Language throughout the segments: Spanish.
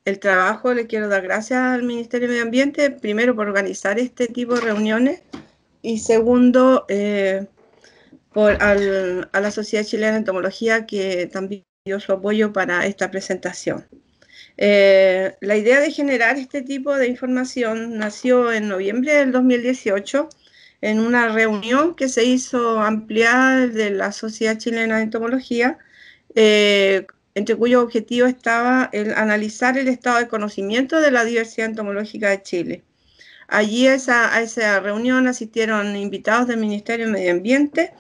el trabajo. Le quiero dar gracias al Ministerio de Medio Ambiente, primero por organizar este tipo de reuniones y segundo a la Sociedad Chilena de Entomología, que también dio su apoyo para esta presentación. La idea de generar este tipo de información nació en noviembre del 2018 en una reunión que se hizo ampliada de la Sociedad Chilena de Entomología, entre cuyo objetivo estaba el analizar el estado de conocimiento de la diversidad entomológica de Chile. Allí a esa reunión asistieron invitados del Ministerio de Medio Ambiente,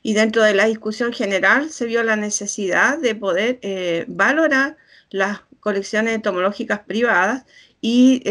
y dentro de la discusión general se vio la necesidad de poder valorar las colecciones entomológicas privadas y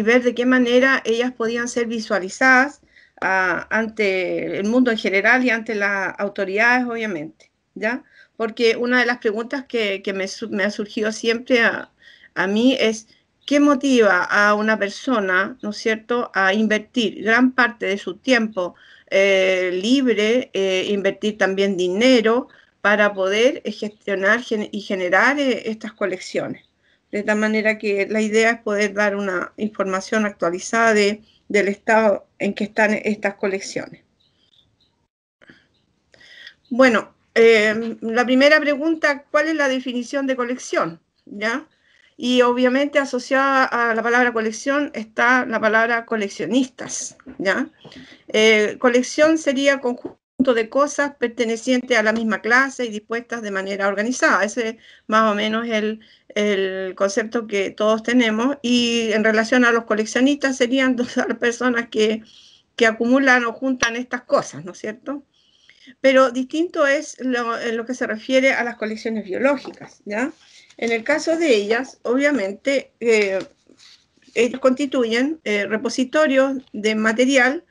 ver de qué manera ellas podían ser visualizadas ante el mundo en general y ante las autoridades, obviamente, ¿ya? Porque una de las preguntas que me ha surgido siempre a mí es: ¿qué motiva a una persona, ¿no es cierto?, a invertir gran parte de su tiempo libre, invertir también dinero para poder gestionar y generar estas colecciones? De tal manera que la idea es poder dar una información actualizada del estado en que están estas colecciones. Bueno, la primera pregunta: ¿cuál es la definición de colección? ¿Ya? Y obviamente asociada a la palabra colección está la palabra coleccionistas, ¿ya? Colección sería conjunto de cosas pertenecientes a la misma clase y dispuestas de manera organizada. Ese es más o menos el concepto que todos tenemos. Y en relación a los coleccionistas serían todas las personas que acumulan o juntan estas cosas, ¿no es cierto? Pero distinto es lo que se refiere a las colecciones biológicas, ¿ya? En el caso de ellas, obviamente, ellos constituyen repositorios de material,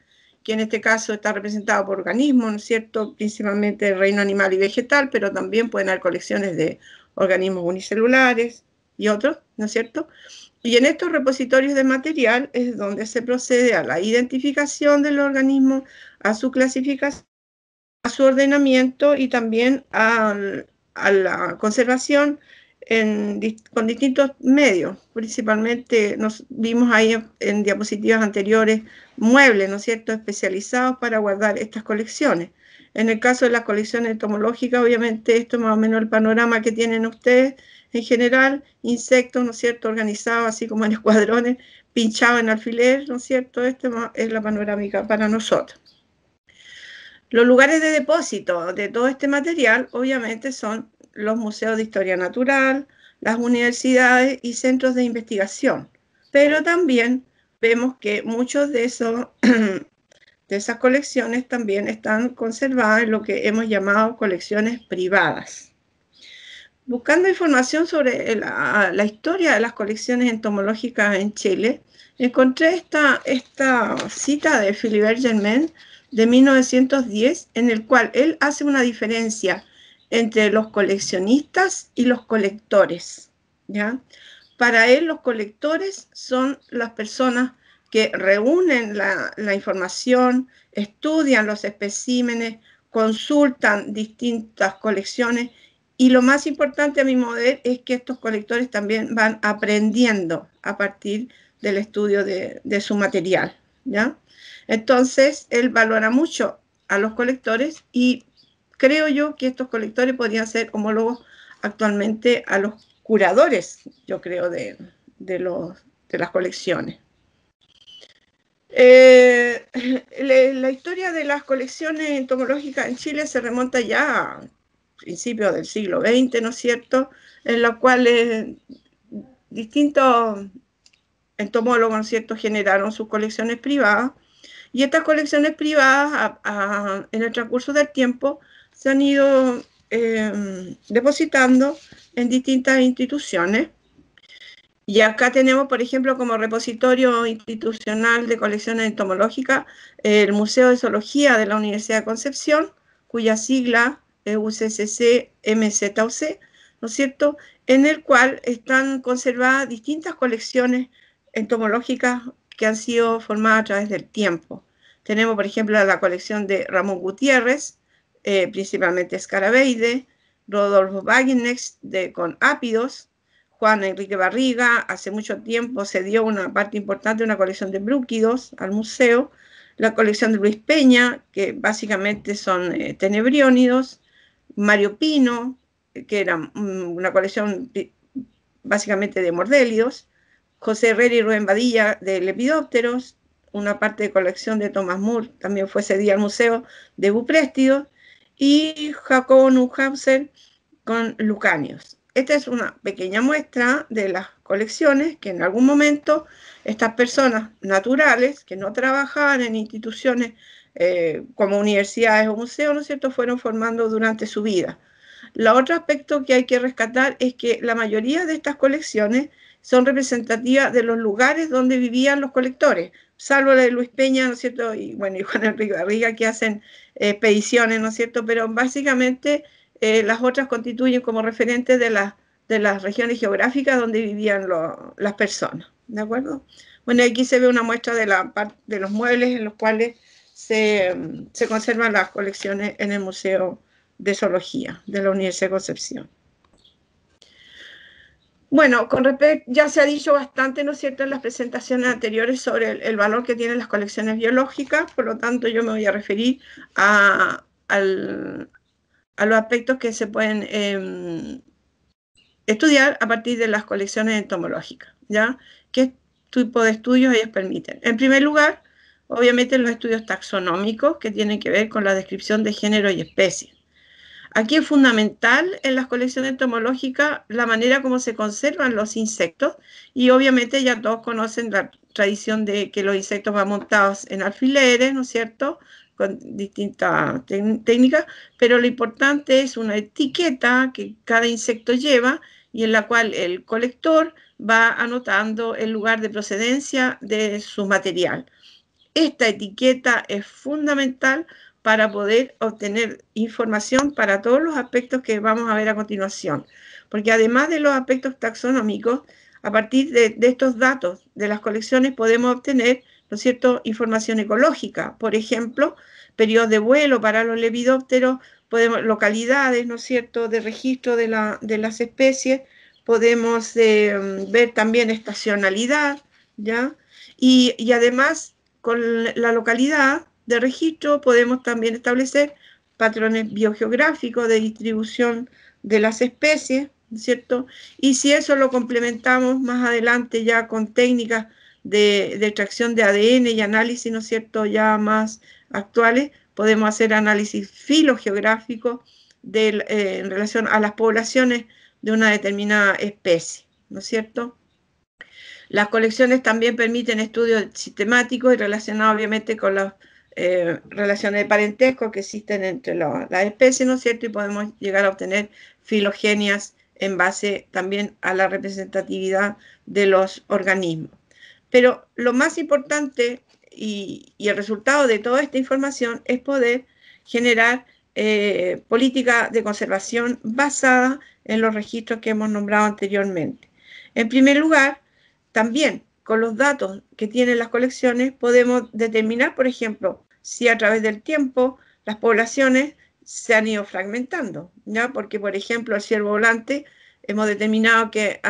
que en este caso está representado por organismos, ¿no es cierto?, principalmente el reino animal y vegetal, pero también pueden haber colecciones de organismos unicelulares y otros, ¿no es cierto? Y en estos repositorios de material es donde se procede a la identificación del organismo, a su clasificación, a su ordenamiento y también a la conservación con distintos medios. Principalmente nos vimos ahí en diapositivas anteriores muebles, ¿no es cierto?, especializados para guardar estas colecciones. En el caso de las colecciones entomológicas, obviamente esto es más o menos el panorama que tienen ustedes en general: insectos, ¿no es cierto?, organizados así como en escuadrones, pinchados en alfiler, ¿no es cierto? Esta es la panorámica para nosotros. Los lugares de depósito de todo este material obviamente son los museos de historia natural, las universidades y centros de investigación, pero también vemos que muchos de esas colecciones también están conservadas en lo que hemos llamado colecciones privadas. Buscando información sobre la historia de las colecciones entomológicas en Chile, encontré esta cita de Philibert Germain de 1910, en el cual él hace una diferencia entre los coleccionistas y los colectores, ¿ya? Para él, los colectores son las personas que reúnen la información, estudian los especímenes, consultan distintas colecciones, y lo más importante, a mi modo de ver, es que estos colectores también van aprendiendo a partir del estudio de su material, ¿ya? Entonces, él valora mucho a los colectores, y creo yo que estos colectores podrían ser homólogos actualmente a los curadores, yo creo, de las colecciones. La historia de las colecciones entomológicas en Chile se remonta ya a principios del siglo XX, ¿no es cierto?, en los cuales distintos entomólogos, ¿no es cierto?, generaron sus colecciones privadas, y estas colecciones privadas en el transcurso del tiempo se han ido depositando en distintas instituciones. Y acá tenemos, por ejemplo, como repositorio institucional de colecciones entomológicas, el Museo de Zoología de la Universidad de Concepción, cuya sigla es UCCC-MZUC, ¿no es cierto?, en el cual están conservadas distintas colecciones entomológicas que han sido formadas a través del tiempo. Tenemos, por ejemplo, la colección de Ramón Gutiérrez, principalmente Scarabeide, Rodolfo Bagineix con ápidos, Juan Enrique Barriga. Hace mucho tiempo se dio una parte importante de una colección de brúquidos al museo, la colección de Luis Peña, que básicamente son tenebriónidos, Mario Pino, que era una colección básicamente de mordélidos, José Herrera y Rubén Badilla de lepidópteros, una parte de colección de Thomas Moore también fue cedida al museo de Bupréstidos, y Jacobo Neuhauser con Lucanios. Esta es una pequeña muestra de las colecciones que en algún momento estas personas naturales que no trabajaban en instituciones como universidades o museos, ¿no es cierto?, fueron formando durante su vida. El otro aspecto que hay que rescatar es que la mayoría de estas colecciones son representativas de los lugares donde vivían los colectores, salvo la de Luis Peña, ¿no es cierto?, y bueno, y Juan Enrique Barriga, que hacen expediciones, ¿no es cierto?, pero básicamente las otras constituyen como referentes de las regiones geográficas donde vivían las personas, ¿de acuerdo? Bueno, aquí se ve una muestra de los muebles en los cuales se conservan las colecciones en el Museo de Zoología de la Universidad de Concepción. Bueno, con respecto, ya se ha dicho bastante, ¿no es cierto?, en las presentaciones anteriores sobre el valor que tienen las colecciones biológicas, por lo tanto yo me voy a referir a los aspectos que se pueden estudiar a partir de las colecciones entomológicas, ¿ya? ¿Qué tipo de estudios ellos permiten? En primer lugar, obviamente los estudios taxonómicos que tienen que ver con la descripción de género y especies. Aquí es fundamental en las colecciones entomológicas la manera como se conservan los insectos, y obviamente ya todos conocen la tradición de que los insectos van montados en alfileres, ¿no es cierto?, con distintas técnicas, pero lo importante es una etiqueta que cada insecto lleva y en la cual el colector va anotando el lugar de procedencia de su material. Esta etiqueta es fundamental para poder obtener información para todos los aspectos que vamos a ver a continuación, porque además de los aspectos taxonómicos, a partir de estos datos de las colecciones podemos obtener, ¿no es cierto?, información ecológica, por ejemplo, periodos de vuelo para los lepidópteros, localidades, ¿no es cierto?, de registro de las especies, podemos ver también estacionalidad, ¿ya? Y además, con la localidad de registro podemos también establecer patrones biogeográficos de distribución de las especies, ¿cierto? Y si eso lo complementamos más adelante ya con técnicas de extracción de ADN y análisis, ¿no es cierto?, ya más actuales, podemos hacer análisis filogeográfico en relación a las poblaciones de una determinada especie, ¿no es cierto? Las colecciones también permiten estudios sistemáticos y relacionados obviamente con las relaciones de parentesco que existen entre las especies, ¿no es cierto? Y podemos llegar a obtener filogenias en base también a la representatividad de los organismos. Pero lo más importante y el resultado de toda esta información es poder generar política de conservación basada en los registros que hemos nombrado anteriormente. En primer lugar, también con los datos que tienen las colecciones podemos determinar, por ejemplo, si a través del tiempo las poblaciones se han ido fragmentando, ¿ya? Porque, por ejemplo, el ciervo volante hemos determinado que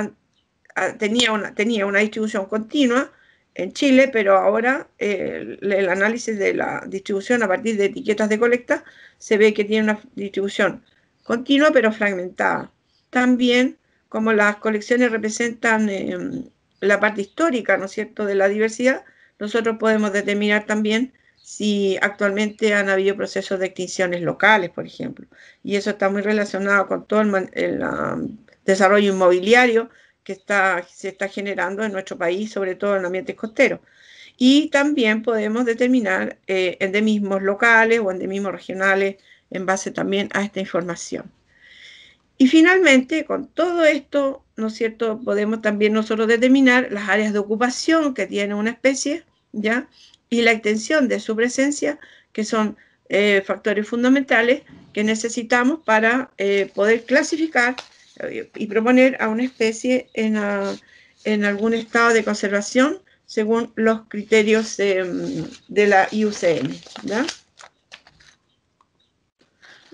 tenía una distribución continua en Chile, pero ahora el análisis de la distribución a partir de etiquetas de colecta se ve que tiene una distribución continua pero fragmentada. También, como las colecciones representan la parte histórica, ¿no es cierto?, de la diversidad, nosotros podemos determinar también si actualmente han habido procesos de extinciones locales, por ejemplo. Y eso está muy relacionado con todo el desarrollo inmobiliario que se está generando en nuestro país, sobre todo en ambientes costeros. Y también podemos determinar endemismos locales o endemismos regionales en base también a esta información. Y finalmente, con todo esto, ¿no es cierto?, podemos también nosotros determinar las áreas de ocupación que tiene una especie, ¿ya?, y la extensión de su presencia, que son factores fundamentales que necesitamos para poder clasificar y proponer a una especie en algún estado de conservación según los criterios de la IUCN, ¿ya?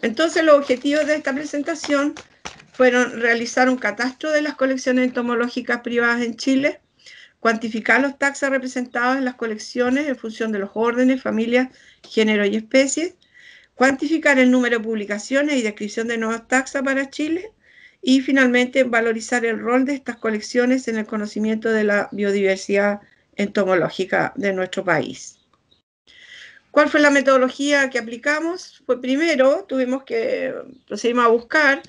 Entonces, los objetivos de esta presentación fueron realizar un catastro de las colecciones entomológicas privadas en Chile, cuantificar los taxas representados en las colecciones en función de los órdenes, familias, género y especies, cuantificar el número de publicaciones y descripción de nuevas taxas para Chile, y finalmente valorizar el rol de estas colecciones en el conocimiento de la biodiversidad entomológica de nuestro país. ¿Cuál fue la metodología que aplicamos? Pues primero procedimos a buscar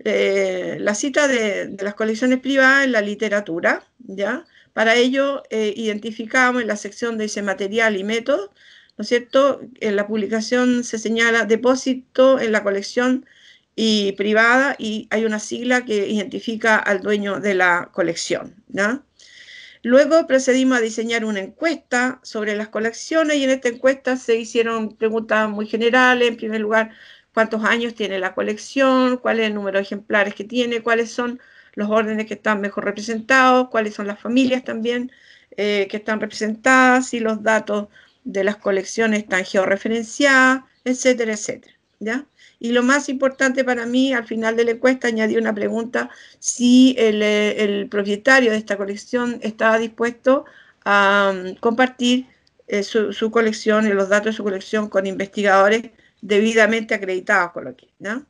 la cita de las colecciones privadas en la literatura, ¿ya? Para ello identificamos en la sección de ese material y método, ¿no es cierto? En la publicación se señala depósito en la colección y privada, y hay una sigla que identifica al dueño de la colección, ¿no? Luego procedimos a diseñar una encuesta sobre las colecciones, y en esta encuesta se hicieron preguntas muy generales. En primer lugar, ¿cuántos años tiene la colección? ¿Cuál es el número de ejemplares que tiene? ¿Cuáles son los órdenes que están mejor representados? ¿Cuáles son las familias también que están representadas? Si los datos de las colecciones están georreferenciadas, etcétera, etcétera, ¿ya? Y lo más importante para mí, al final de la encuesta, añadí una pregunta: si el propietario de esta colección estaba dispuesto a compartir su colección y los datos de su colección con investigadores debidamente acreditados, ¿no?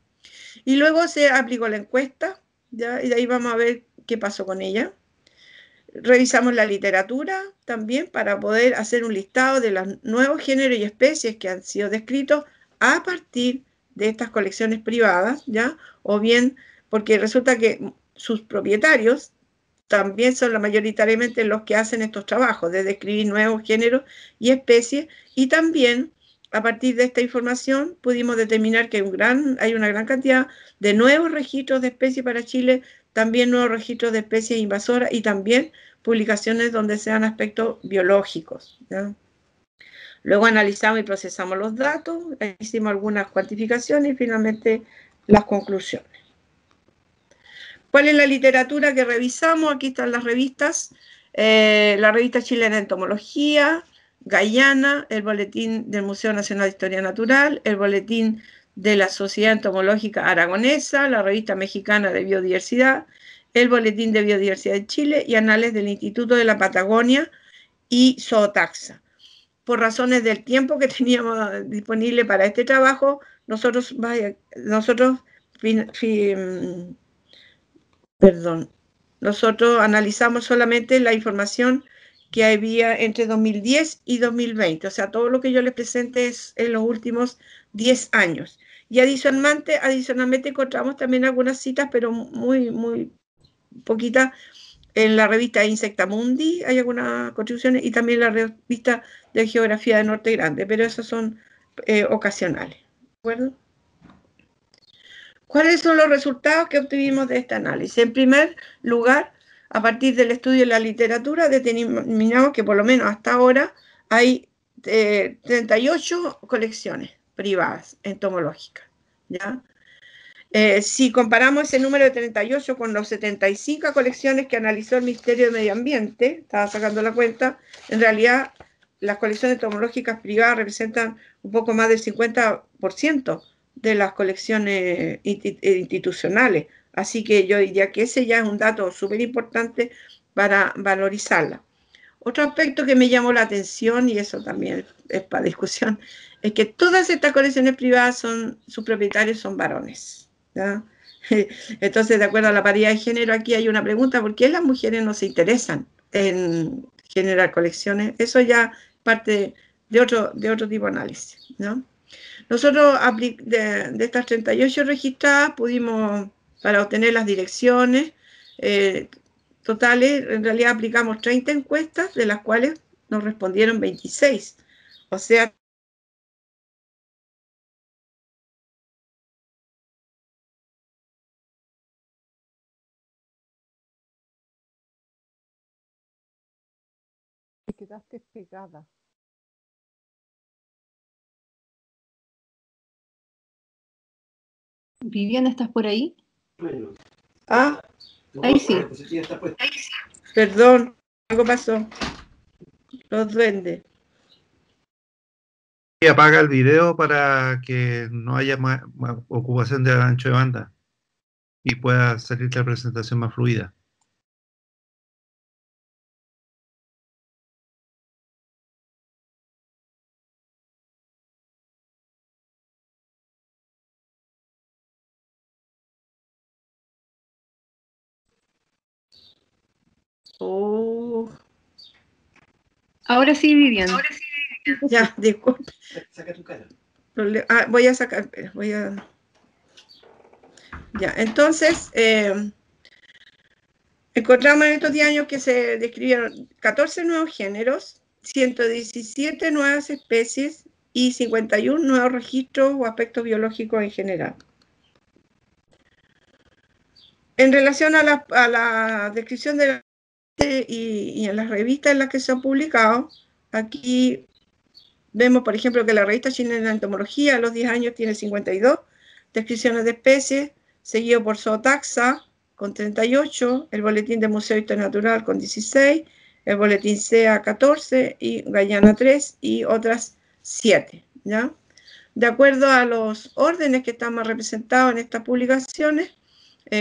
Y luego se aplicó la encuesta, ¿ya? Y de ahí vamos a ver qué pasó con ella. Revisamos la literatura también para poder hacer un listado de los nuevos géneros y especies que han sido descritos a partir de estas colecciones privadas, ¿ya? O bien porque resulta que sus propietarios también son mayoritariamente los que hacen estos trabajos de describir nuevos géneros y especies, y también a partir de esta información pudimos determinar que hay una gran cantidad de nuevos registros de especies para Chile, también nuevos registros de especies invasoras y también publicaciones donde sean aspectos biológicos, ¿ya? Luego analizamos y procesamos los datos, hicimos algunas cuantificaciones y finalmente las conclusiones. ¿Cuál es la literatura que revisamos? Aquí están las revistas. La revista chilena de entomología, Guyana, el boletín del Museo Nacional de Historia Natural, el boletín de la Sociedad Entomológica Aragonesa, la revista mexicana de biodiversidad, el boletín de biodiversidad de Chile y anales del Instituto de la Patagonia y Zootaxa. Por razones del tiempo que teníamos disponible para este trabajo, nosotros analizamos solamente la información que había entre 2010 y 2020, o sea, todo lo que yo les presente es en los últimos 10 años. Y adicionalmente encontramos también algunas citas, pero muy, muy poquitas, en la revista Insectamundi hay algunas contribuciones, y también la revista de Geografía de Norte Grande, pero esas son ocasionales, ¿de acuerdo? ¿Cuáles son los resultados que obtuvimos de este análisis? En primer lugar, a partir del estudio de la literatura, determinamos que por lo menos hasta ahora hay 38 colecciones privadas entomológicas, ¿ya? Si comparamos ese número de 38 con los 75 colecciones que analizó el Ministerio de Medio Ambiente, estaba sacando la cuenta, en realidad las colecciones entomológicas privadas representan un poco más del 50% de las colecciones institucionales. Así que yo diría que ese ya es un dato súper importante para valorizarla. Otro aspecto que me llamó la atención, y eso también es para discusión, es que todas estas colecciones privadas sus propietarios son varones, ¿ya? Entonces, de acuerdo a la paridad de género, aquí hay una pregunta: ¿por qué las mujeres no se interesan en generar colecciones? Eso ya parte de otro tipo de análisis, ¿no? Nosotros, de estas 38 registradas, pudimos, para obtener las direcciones totales, en realidad aplicamos 30 encuestas, de las cuales nos respondieron 26. O sea, te quedaste pegada. Viviana, ¿estás por ahí? Ah, ahí sí. Perdón, algo pasó. Los duendes. Y apaga el video para que no haya más ocupación del ancho de banda. y pueda salir la presentación más fluida. Oh. Ahora sí, Vivian. Ya, disculpe. Saca tu cara. Voy a sacar, Ya, entonces, encontramos en estos 10 años que se describieron 14 nuevos géneros, 117 nuevas especies y 51 nuevos registros o aspectos biológicos en general. En relación a la descripción de y en las revistas en las que se han publicado, aquí vemos, por ejemplo, que la revista chilena de entomología a los 10 años tiene 52 descripciones de especies, seguido por Zootaxa con 38, el Boletín de Museo de Historia Natural con 16, el Boletín SEA 14 y Guyana 3 y otras 7, ¿ya? De acuerdo a los órdenes que están más representados en estas publicaciones,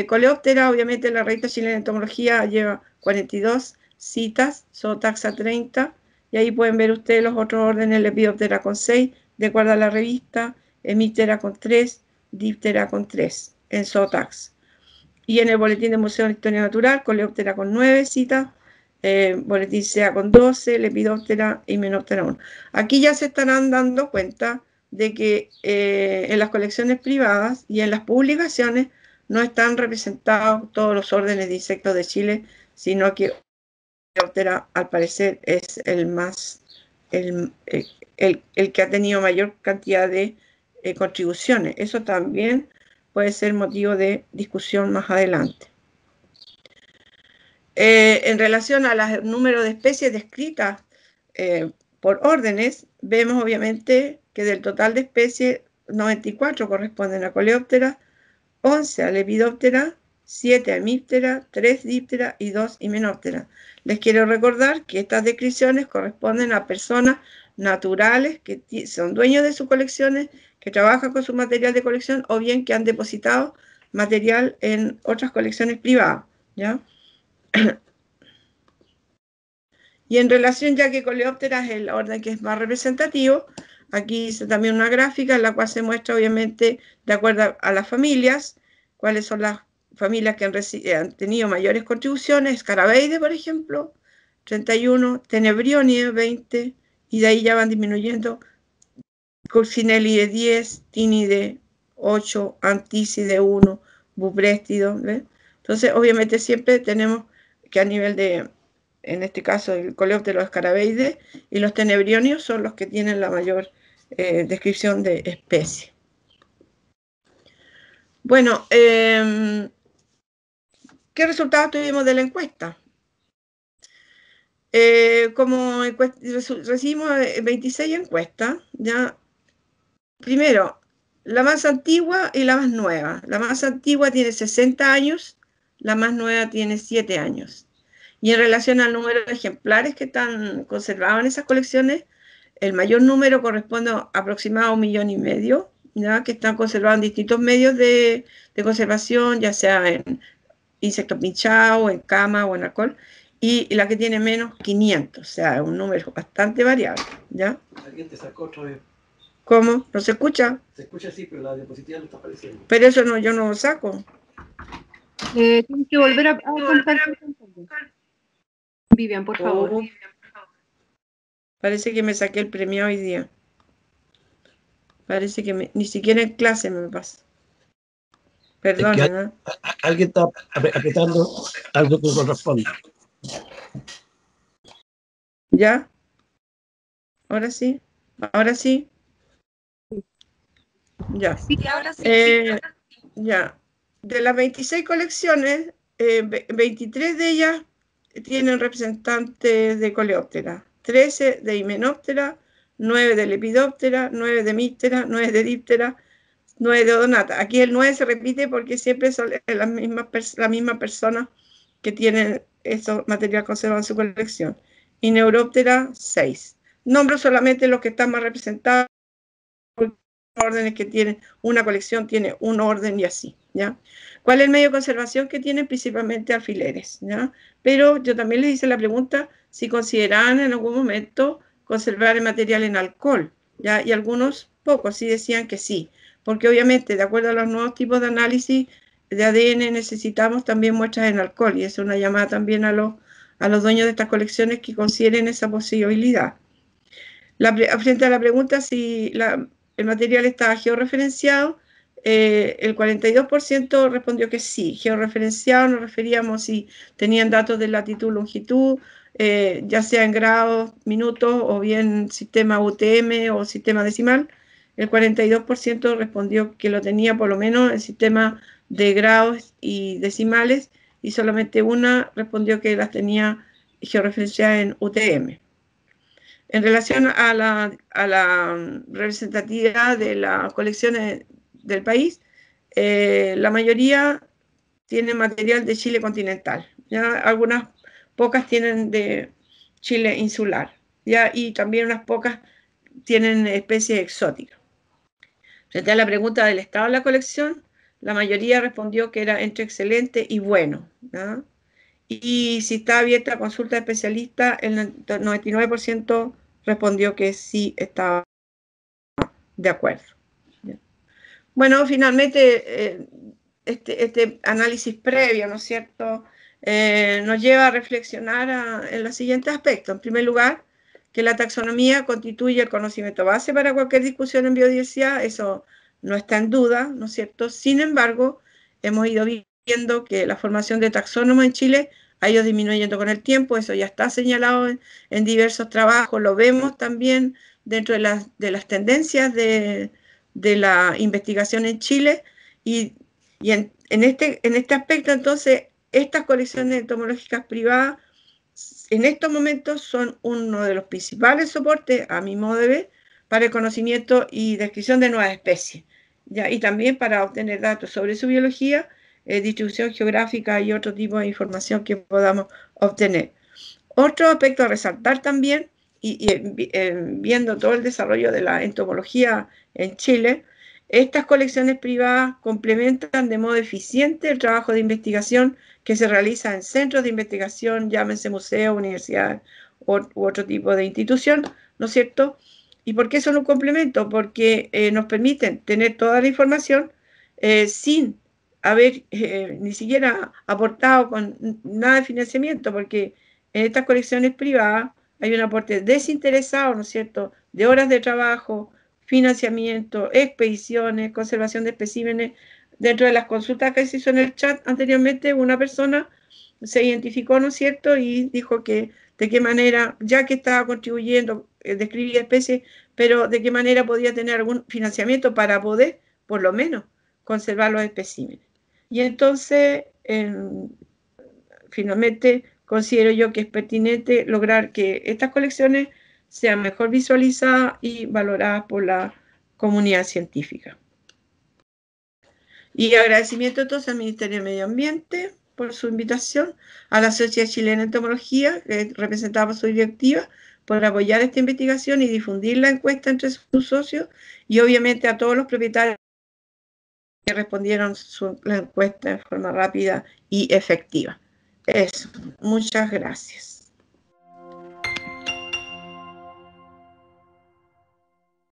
Coleóptera, obviamente la revista chilena de entomología lleva 42 citas, Zootaxa 30, y ahí pueden ver ustedes los otros órdenes, Lepidoptera con 6, de acuerdo a la revista, Hemiptera con 3, Diptera con 3, en Zootaxa. Y en el Boletín de Museo de Historia Natural, Coleóptera con 9 citas, Boletín SEA con 12, Lepidoptera y Menoptera 1. Aquí ya se estarán dando cuenta de que en las colecciones privadas y en las publicaciones no están representados todos los órdenes de insectos de Chile, sino que Coleóptera al parecer es el que ha tenido mayor cantidad de contribuciones. Eso también puede ser motivo de discusión más adelante. En relación al número de especies descritas por órdenes, vemos obviamente que del total de especies, 94 corresponden a Coleóptera, 11 a Lepidoptera, 7 a Hemiptera, 3 Diptera y 2 Hymenoptera. Les quiero recordar que estas descripciones corresponden a personas naturales que son dueños de sus colecciones, que trabajan con su material de colección o bien que han depositado material en otras colecciones privadas, ¿ya? Y en relación, ya que Coleóptera es el orden que es más representativo, aquí hice también una gráfica en la cual se muestra obviamente de acuerdo a las familias, cuáles son las familias que han tenido mayores contribuciones. Scarabeide, por ejemplo, 31, Tenebrionie 20, y de ahí ya van disminuyendo. Coccinellide 10, Tínide 8, Antícide 1, Buprestido, ¿ves? Entonces, obviamente siempre tenemos que a nivel de, en este caso, el Coleóptero Scarabeide y los tenebrionios son los que tienen la mayor descripción de especie. Bueno, ¿qué resultados tuvimos de la encuesta? Como recibimos 26 encuestas, ya. Primero, la más antigua y la más nueva. La más antigua tiene 60 años, la más nueva tiene 7 años. Y en relación al número de ejemplares que están conservados en esas colecciones, el mayor número corresponde aproximadamente a 1,5 millones, ¿ya? Que están conservados en distintos medios de conservación, ya sea en insectos pinchados, en cama o en alcohol, y la que tiene menos, 500, o sea, un número bastante variable, ¿ya? Alguien te sacó otra vez. ¿Cómo? ¿No se escucha? Se escucha así, pero la diapositiva no está apareciendo. Pero eso no, yo no lo saco. Tienes que volver a contar. Vivian, por favor. Parece que me saqué el premio hoy día. Parece que ni siquiera en clase me pasa. Perdón, Es que ¿no? alguien está apretando algo que corresponde. ¿Ya? ¿Ahora sí? ¿Ahora sí? Ya. Sí, ahora sí. Ya. De las 26 colecciones, 23 de ellas tienen representantes de Coleóptera, 13 de Hymenoptera, 9 de Lepidoptera, 9 de Hemiptera, 9 de Diptera, 9 de Odonata. Aquí el 9 se repite porque siempre son la misma persona que tienen ese material conservado en su colección. Y Neuroptera, 6. Nombro solamente los que están más representados, porque órdenes que tienen, una colección tiene un orden y así, ¿ya? ¿Cuál es el medio de conservación que tienen? Principalmente alfileres, ¿ya? Pero yo también les hice la pregunta si consideraban en algún momento conservar el material en alcohol, ¿ya? Y algunos pocos sí decían que sí, porque obviamente, de acuerdo a los nuevos tipos de análisis de ADN, necesitamos también muestras en alcohol, y es una llamada también a los dueños de estas colecciones que consideren esa posibilidad. Frente a la pregunta si el material estaba georreferenciado, el 42% respondió que sí. Georreferenciado nos referíamos si tenían datos de latitud, longitud, ya sea en grados, minutos o bien sistema UTM o sistema decimal. El 42% respondió que lo tenía por lo menos en sistema de grados y decimales, y solamente una respondió que las tenía georreferenciadas en UTM. En relación a la representatividad de las colecciones del país, la mayoría tienen material de Chile continental, ¿ya? Algunas pocas tienen de Chile insular, ¿ya? Y también unas pocas tienen especies exóticas. Frente a la pregunta del estado de la colección, la mayoría respondió que era entre excelente y bueno, ¿ya? Y si está abierta a consulta de especialistas, el 99% respondió que sí estaba de acuerdo. Bueno, finalmente, este análisis previo, ¿no es cierto?, nos lleva a reflexionar en los siguientes aspectos. En primer lugar, que la taxonomía constituye el conocimiento base para cualquier discusión en biodiversidad, eso no está en duda, ¿no es cierto? Sin embargo, hemos ido viendo que la formación de taxónomos en Chile ha ido disminuyendo con el tiempo, eso ya está señalado en diversos trabajos, lo vemos también dentro de las tendencias de la investigación en Chile, y en este aspecto, entonces, estas colecciones entomológicas privadas en estos momentos son uno de los principales soportes, a mi modo de ver, para el conocimiento y descripción de nuevas especies, ¿ya? Y también para obtener datos sobre su biología, distribución geográfica y otro tipo de información que podamos obtener. Otro aspecto a resaltar también, viendo todo el desarrollo de la entomología en Chile, estas colecciones privadas complementan de modo eficiente el trabajo de investigación que se realiza en centros de investigación, llámense museos, universidades u otro tipo de institución, ¿no es cierto? ¿Y por qué son un complemento? Porque nos permiten tener toda la información sin haber ni siquiera aportado con nada de financiamiento, porque en estas colecciones privadas hay un aporte desinteresado, ¿no es cierto?, de horas de trabajo, financiamiento, expediciones, conservación de especímenes. Dentro de las consultas que se hizo en el chat anteriormente, una persona se identificó, ¿no es cierto?, y dijo que de qué manera, ya que estaba contribuyendo, describir especies, pero de qué manera podía tener algún financiamiento para poder, por lo menos, conservar los especímenes. Y entonces, finalmente, considero yo que es pertinente lograr que estas colecciones sean mejor visualizadas y valoradas por la comunidad científica. Y agradecimiento entonces al Ministerio de Medio Ambiente por su invitación, a la Sociedad Chilena de Entomología, que representaba por su directiva, por apoyar esta investigación y difundir la encuesta entre sus socios, y obviamente a todos los propietarios que respondieron la encuesta de forma rápida y efectiva. Eso, muchas gracias.